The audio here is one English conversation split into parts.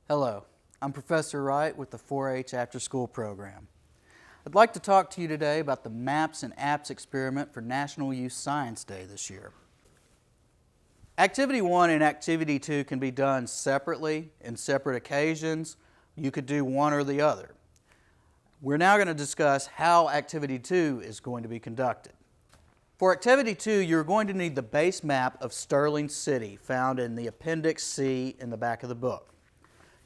Hello, I'm Professor Wright with the 4-H After School program. I'd like to talk to you today about the MAPS and APS experiment for National Youth Science Day this year. Activity 1 and Activity 2 can be done separately in separate occasions. You could do one or the other. We're now going to discuss how Activity 2 is going to be conducted. For Activity 2, you're going to need the base map of Sterling City found in the Appendix C in the back of the book.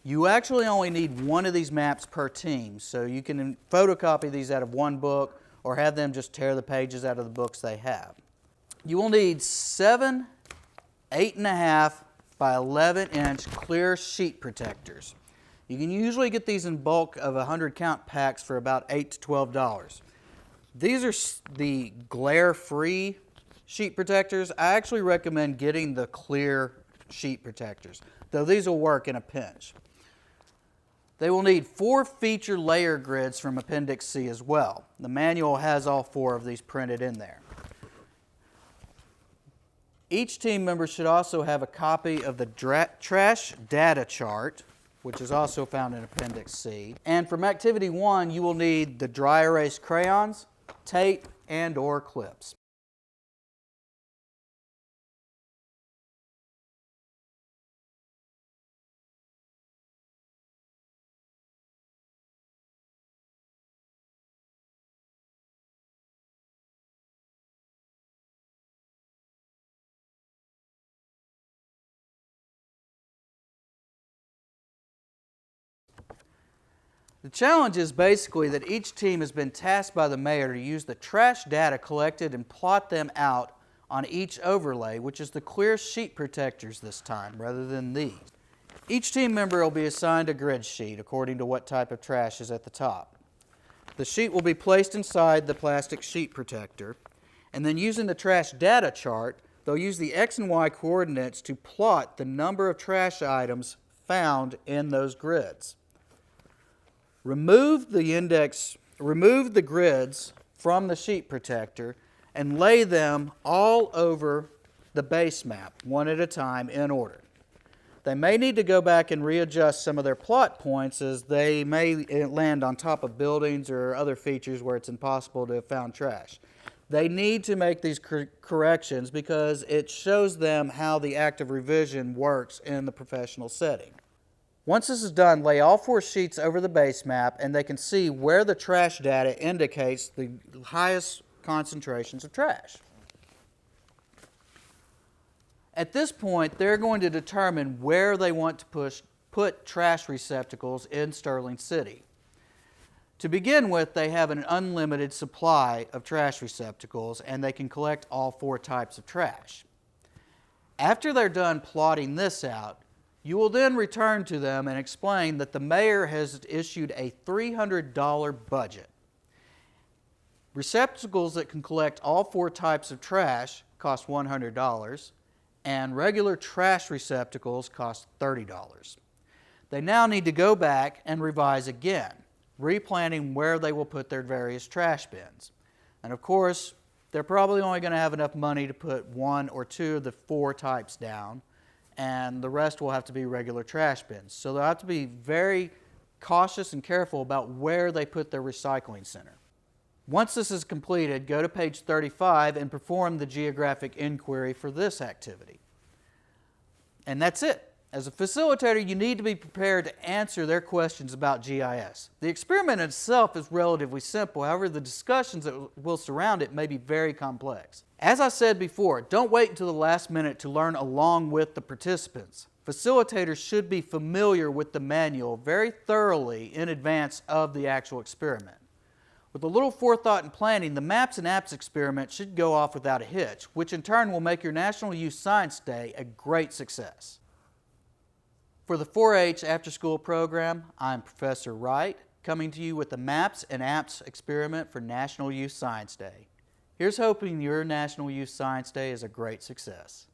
You actually only need one of these maps per team, so you can photocopy these out of one book or have them just tear the pages out of the books they have. You will need 7 8.5 by 11-inch clear sheet protectors. You can usually get these in bulk of 100 count packs for about $8 to $12. These are the glare-free sheet protectors. I actually recommend getting the clear sheet protectors, though these will work in a pinch. They will need 4 feature layer grids from Appendix C as well. The manual has all 4 of these printed in there. Each team member should also have a copy of the trash data chart, which is also found in Appendix C. And from Activity 1, you will need the dry erase crayons, tape, and/or clips. The challenge is basically that each team has been tasked by the mayor to use the trash data collected and plot them out on each overlay, which is the clear sheet protectors this time, rather than these. Each team member will be assigned a grid sheet according to what type of trash is at the top. The sheet will be placed inside the plastic sheet protector, and then using the trash data chart, they'll use the X and Y coordinates to plot the number of trash items found in those grids. Remove the grids from the sheet protector and lay them all over the base map, one at a time in order. They may need to go back and readjust some of their plot points as they may land on top of buildings or other features where it's impossible to have found trash. They need to make these corrections because it shows them how the active revision works in the professional setting. Once this is done, lay all 4 sheets over the base map and they can see where the trash data indicates the highest concentrations of trash. At this point, they're going to determine where they want to put trash receptacles in Sterling City. To begin with, they have an unlimited supply of trash receptacles and they can collect all 4 types of trash. After they're done plotting this out, you will then return to them and explain that the mayor has issued a $300 budget. Receptacles that can collect all 4 types of trash cost $100, and regular trash receptacles cost $30. They now need to go back and revise again, replanning where they will put their various trash bins. And of course, they're probably only going to have enough money to put 1 or 2 of the 4 types down, and the rest will have to be regular trash bins. So they'll have to be very cautious and careful about where they put their recycling center. Once this is completed, go to page 35 and perform the geographic inquiry for this activity. And that's it. As a facilitator, you need to be prepared to answer their questions about GIS. The experiment itself is relatively simple, however, the discussions that will surround it may be very complex. As I said before, don't wait until the last minute to learn along with the participants. Facilitators should be familiar with the manual very thoroughly in advance of the actual experiment. With a little forethought and planning, the MAPS and APS experiment should go off without a hitch, which in turn will make your National Youth Science Day a great success. For the 4-H After School program, I'm Professor Wright, coming to you with the MAPS and APS experiment for National Youth Science Day. Here's hoping your National Youth Science Day is a great success.